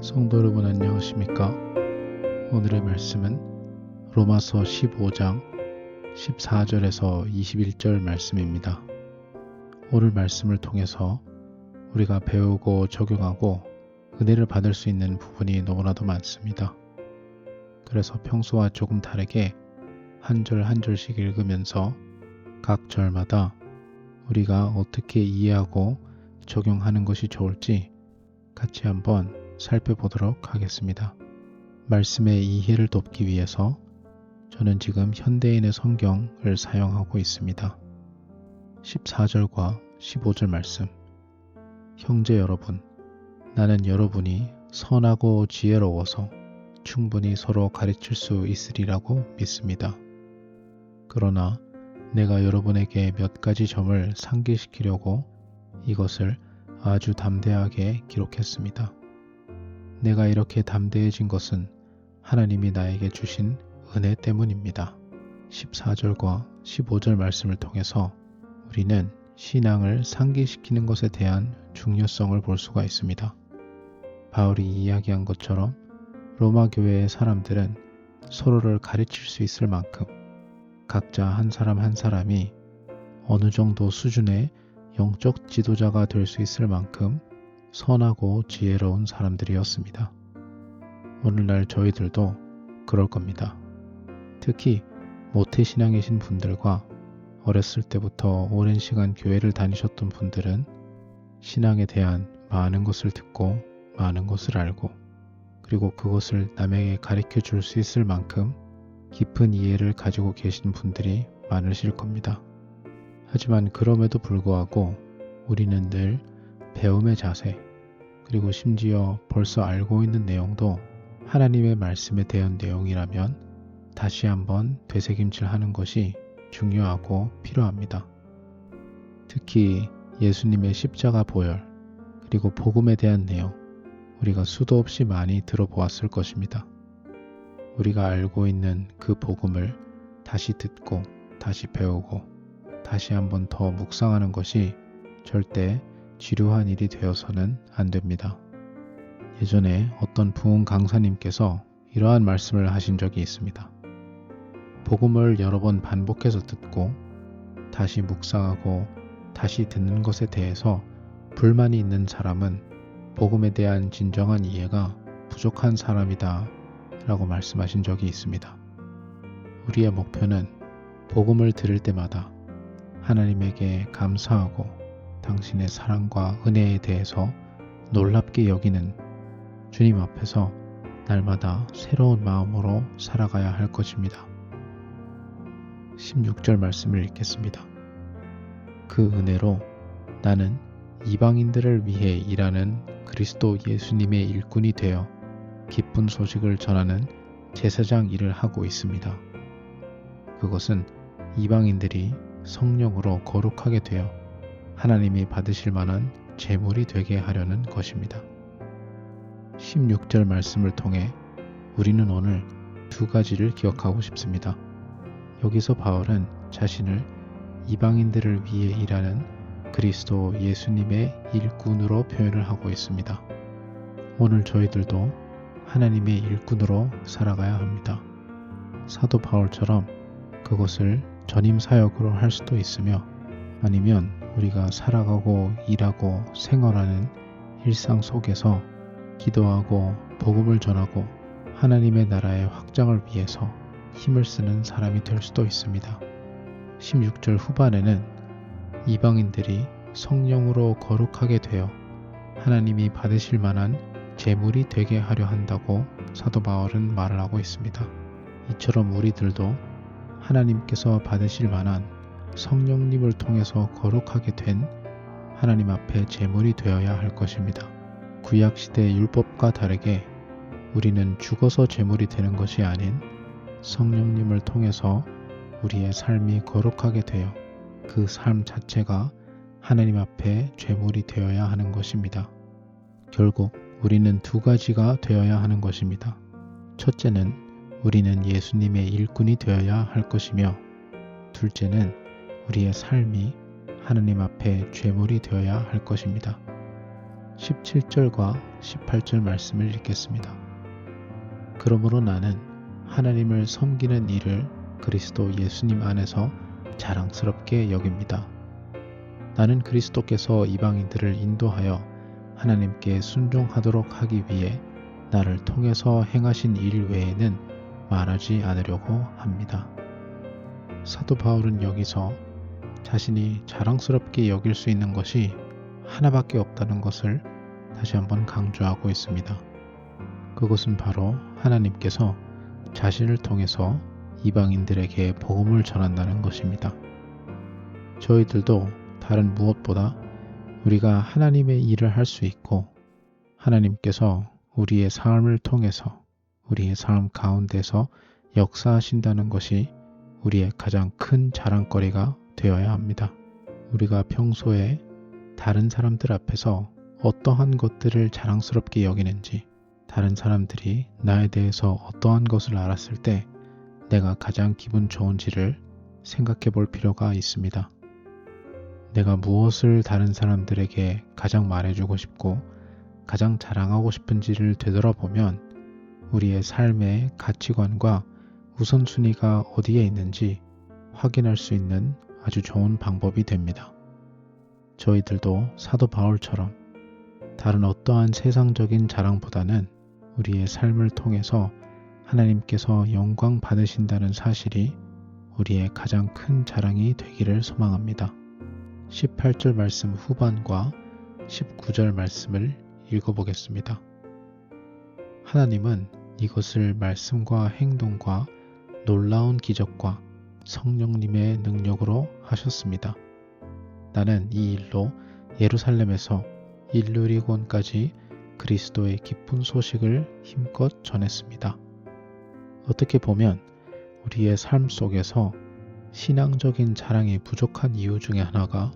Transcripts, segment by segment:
성도 여러분 안녕하십니까? 오늘의 말씀은 로마서 15장 14절에서 21절 말씀입니다. 오늘 말씀을 통해서 우리가 배우고 적용하고 은혜를 받을 수 있는 부분이 너무나도 많습니다. 그래서 평소와 조금 다르게 한 절 한 절씩 읽으면서 각 절마다 우리가 어떻게 이해하고 적용하는 것이 좋을지 같이 한번 살펴보도록 하겠습니다. 말씀의 이해를 돕기 위해서 저는 지금 현대인의 성경을 사용하고 있습니다. 14절과 15절 말씀. 형제 여러분, 나는 여러분이 선하고 지혜로워서 충분히 서로 가르칠 수 있으리라고 믿습니다. 그러나 내가 여러분에게 몇 가지 점을 상기시키려고 이것을 아주 담대하게 기록했습니다. 내가 이렇게 담대해진 것은 하나님이 나에게 주신 은혜 때문입니다. 14절과 15절 말씀을 통해서 우리는 신앙을 상기시키는 것에 대한 중요성을 볼 수가 있습니다. 바울이 이야기한 것처럼 로마 교회의 사람들은 서로를 가르칠 수 있을 만큼 각자 한 사람 한 사람이 어느 정도 수준의 영적 지도자가 될 수 있을 만큼 선하고 지혜로운 사람들이었습니다. 오늘날 저희들도 그럴 겁니다. 특히 모태신앙이신 분들과 어렸을 때부터 오랜 시간 교회를 다니셨던 분들은 신앙에 대한 많은 것을 듣고 많은 것을 알고 그리고 그것을 남에게 가르쳐 줄 수 있을 만큼 깊은 이해를 가지고 계신 분들이 많으실 겁니다. 하지만 그럼에도 불구하고 우리는 늘 배움의 자세, 그리고 심지어 벌써 알고 있는 내용도 하나님의 말씀에 대한 내용이라면 다시 한번 되새김질하는 것이 중요하고 필요합니다. 특히 예수님의 십자가 보혈, 그리고 복음에 대한 내용, 우리가 수도 없이 많이 들어보았을 것입니다. 우리가 알고 있는 그 복음을 다시 듣고 다시 배우고 다시 한번 더 묵상하는 것이 절대 지루한 일이 되어서는 안 됩니다. 예전에 어떤 부흥 강사님께서 이러한 말씀을 하신 적이 있습니다. 복음을 여러 번 반복해서 듣고 다시 묵상하고 다시 듣는 것에 대해서 불만이 있는 사람은 복음에 대한 진정한 이해가 부족한 사람이다 라고 말씀하신 적이 있습니다. 우리의 목표는 복음을 들을 때마다 하나님에게 감사하고 당신의 사랑과 은혜에 대해서 놀랍게 여기는 주님 앞에서 날마다 새로운 마음으로 살아가야 할 것입니다. 16절 말씀을 읽겠습니다. 그 은혜로 나는 이방인들을 위해 일하는 그리스도 예수님의 일꾼이 되어 기쁜 소식을 전하는 제사장 일을 하고 있습니다. 그것은 이방인들이 성령으로 거룩하게 되어 하나님이 받으실 만한 제물이 되게 하려는 것입니다. 16절 말씀을 통해 우리는 오늘 두 가지를 기억하고 싶습니다. 여기서 바울은 자신을 이방인들을 위해 일하는 그리스도 예수님의 일꾼으로 표현을 하고 있습니다. 오늘 저희들도 하나님의 일꾼으로 살아가야 합니다. 사도 바울처럼 그것을 전임 사역으로 할 수도 있으며 아니면 우리가 살아가고 일하고 생활하는 일상 속에서 기도하고 복음을 전하고 하나님의 나라의 확장을 위해서 힘을 쓰는 사람이 될 수도 있습니다. 16절 후반에는 이방인들이 성령으로 거룩하게 되어 하나님이 받으실 만한 제물이 되게 하려 한다고 사도 바울은 말을 하고 있습니다. 이처럼 우리들도 하나님께서 받으실 만한 성령님을 통해서 거룩하게 된 하나님 앞에 제물이 되어야 할 것입니다. 구약시대 율법과 다르게 우리는 죽어서 제물이 되는 것이 아닌 성령님을 통해서 우리의 삶이 거룩하게 되어 그 삶 자체가 하나님 앞에 제물이 되어야 하는 것입니다. 결국 우리는 두 가지가 되어야 하는 것입니다. 첫째는 우리는 예수님의 일꾼이 되어야 할 것이며 둘째는 우리의 삶이 하나님 앞에 제물이 되어야 할 것입니다. 17절과 18절 말씀을 읽겠습니다. 그러므로 나는 하나님을 섬기는 일을 그리스도 예수님 안에서 자랑스럽게 여깁니다. 나는 그리스도께서 이방인들을 인도하여 하나님께 순종하도록 하기 위해 나를 통해서 행하신 일 외에는 말하지 않으려고 합니다. 사도 바울은 여기서 자신이 자랑스럽게 여길 수 있는 것이 하나밖에 없다는 것을 다시 한번 강조하고 있습니다. 그것은 바로 하나님께서 자신을 통해서 이방인들에게 복음을 전한다는 것입니다. 저희들도 다른 무엇보다 우리가 하나님의 일을 할 수 있고 하나님께서 우리의 삶을 통해서 우리의 삶 가운데서 역사하신다는 것이 우리의 가장 큰 자랑거리가 되어야 합니다. 우리가 평소에 다른 사람들 앞에서 어떠한 것들을 자랑스럽게 여기는지, 다른 사람들이 나에 대해서 어떠한 것을 알았을 때 내가 가장 기분 좋은지를 생각해 볼 필요가 있습니다. 내가 무엇을 다른 사람들에게 가장 말해주고 싶고 가장 자랑하고 싶은지를 되돌아보면 우리의 삶의 가치관과 우선순위가 어디에 있는지 확인할 수 있는 아주 좋은 방법이 됩니다. 저희들도 사도 바울처럼 다른 어떠한 세상적인 자랑보다는 우리의 삶을 통해서 하나님께서 영광 받으신다는 사실이 우리의 가장 큰 자랑이 되기를 소망합니다. 18절 말씀 후반과 19절 말씀을 읽어보겠습니다. 하나님은 이것을 말씀과 행동과 놀라운 기적과 성령님의 능력으로 하셨습니다. 나는 이 일로 예루살렘에서 일루리곤까지 그리스도의 기쁜 소식을 힘껏 전했습니다. 어떻게 보면 우리의 삶 속에서 신앙적인 자랑이 부족한 이유 중에 하나가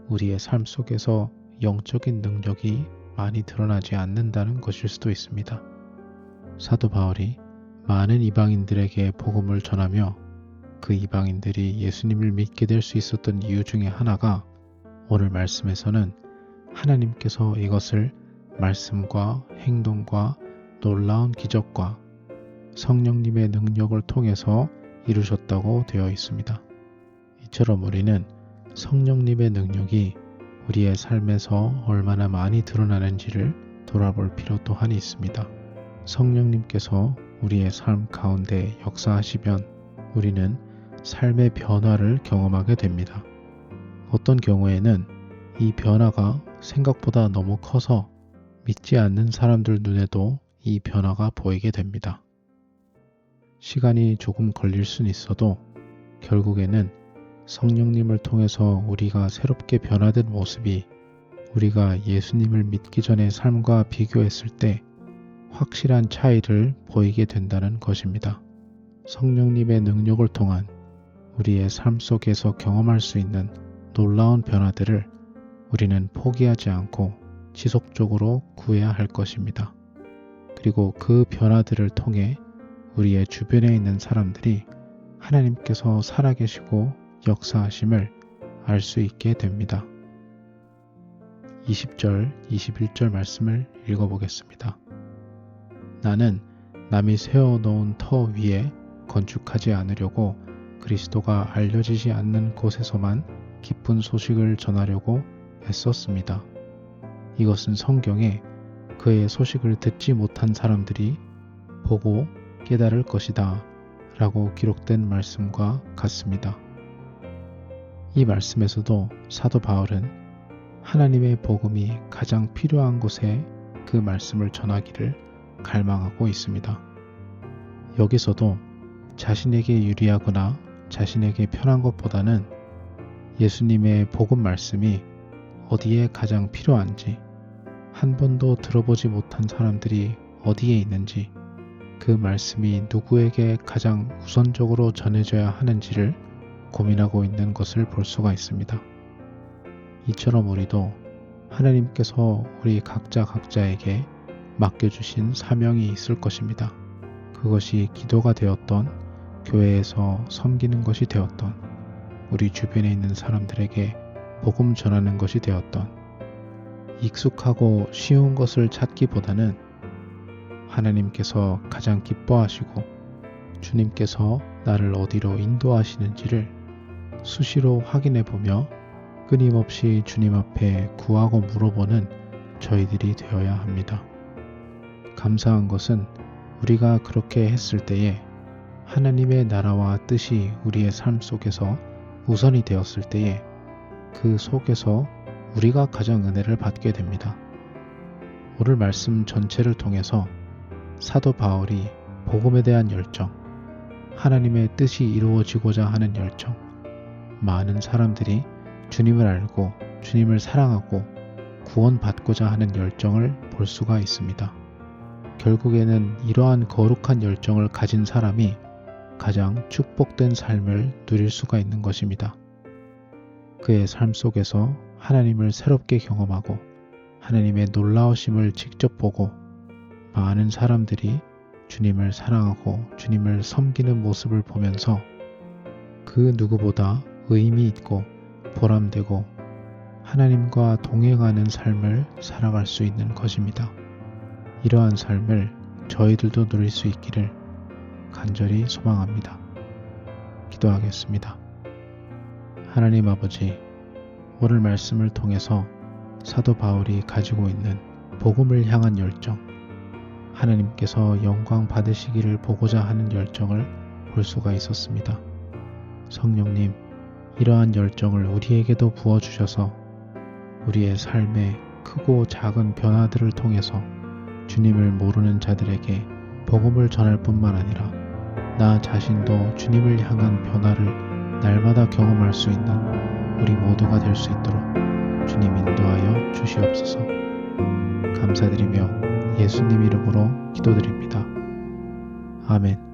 우리의 삶 속에서 영적인 능력이 많이 드러나지 않는다는 것일 수도 있습니다. 사도 바울이 많은 이방인들에게 복음을 전하며 그 이방인들이 예수님을 믿게 될 수 있었던 이유 중에 하나가 오늘 말씀에서는 하나님께서 이것을 말씀과 행동과 놀라운 기적과 성령님의 능력을 통해서 이루셨다고 되어 있습니다. 이처럼 우리는 성령님의 능력이 우리의 삶에서 얼마나 많이 드러나는지를 돌아볼 필요 또한 있습니다. 성령님께서 우리의 삶 가운데 역사하시면 우리는 삶의 변화를 경험하게 됩니다. 어떤 경우에는 이 변화가 생각보다 너무 커서 믿지 않는 사람들 눈에도 이 변화가 보이게 됩니다. 시간이 조금 걸릴 순 있어도 결국에는 성령님을 통해서 우리가 새롭게 변화된 모습이 우리가 예수님을 믿기 전의 삶과 비교했을 때 확실한 차이를 보이게 된다는 것입니다. 성령님의 능력을 통한 우리의 삶 속에서 경험할 수 있는 놀라운 변화들을 우리는 포기하지 않고 지속적으로 구해야 할 것입니다. 그리고 그 변화들을 통해 우리의 주변에 있는 사람들이 하나님께서 살아계시고 역사하심을 알 수 있게 됩니다. 20절, 21절 말씀을 읽어보겠습니다. 나는 남이 세워놓은 터 위에 건축하지 않으려고 그리스도가 알려지지 않는 곳에서만 기쁜 소식을 전하려고 애썼습니다. 이것은 성경에 그의 소식을 듣지 못한 사람들이 보고 깨달을 것이다 라고 기록된 말씀과 같습니다. 이 말씀에서도 사도 바울은 하나님의 복음이 가장 필요한 곳에 그 말씀을 전하기를 갈망하고 있습니다. 여기서도 자신에게 유리하거나 자신에게 편한 것보다는 예수님의 복음 말씀이 어디에 가장 필요한지, 한 번도 들어보지 못한 사람들이 어디에 있는지, 그 말씀이 누구에게 가장 우선적으로 전해져야 하는지를 고민하고 있는 것을 볼 수가 있습니다. 이처럼 우리도 하나님께서 우리 각자에게 맡겨주신 사명이 있을 것입니다. 그것이 기도가 되었던, 교회에서 섬기는 것이 되었던, 우리 주변에 있는 사람들에게 복음 전하는 것이 되었던, 익숙하고 쉬운 것을 찾기보다는 하나님께서 가장 기뻐하시고 주님께서 나를 어디로 인도하시는지를 수시로 확인해 보며 끊임없이 주님 앞에 구하고 물어보는 저희들이 되어야 합니다. 감사한 것은 우리가 그렇게 했을 때에 하나님의 나라와 뜻이 우리의 삶 속에서 우선이 되었을 때에 그 속에서 우리가 가장 은혜를 받게 됩니다. 오늘 말씀 전체를 통해서 사도 바울이 복음에 대한 열정, 하나님의 뜻이 이루어지고자 하는 열정, 많은 사람들이 주님을 알고 주님을 사랑하고 구원받고자 하는 열정을 볼 수가 있습니다. 결국에는 이러한 거룩한 열정을 가진 사람이 가장 축복된 삶을 누릴 수가 있는 것입니다. 그의 삶 속에서 하나님을 새롭게 경험하고 하나님의 놀라우심을 직접 보고 많은 사람들이 주님을 사랑하고 주님을 섬기는 모습을 보면서 그 누구보다 의미 있고 보람되고 하나님과 동행하는 삶을 살아갈 수 있는 것입니다. 이러한 삶을 저희들도 누릴 수 있기를 간절히 소망합니다. 기도하겠습니다. 하나님 아버지, 오늘 말씀을 통해서 사도 바울이 가지고 있는 복음을 향한 열정, 하나님께서 영광 받으시기를 보고자 하는 열정을 볼 수가 있었습니다. 성령님, 이러한 열정을 우리에게도 부어주셔서 우리의 삶의 크고 작은 변화들을 통해서 주님을 모르는 자들에게 복음을 전할 뿐만 아니라 나 자신도 주님을 향한 변화를 날마다 경험할 수 있는 우리 모두가 될 수 있도록 주님 인도하여 주시옵소서. 감사드리며 예수님 이름으로 기도드립니다. 아멘.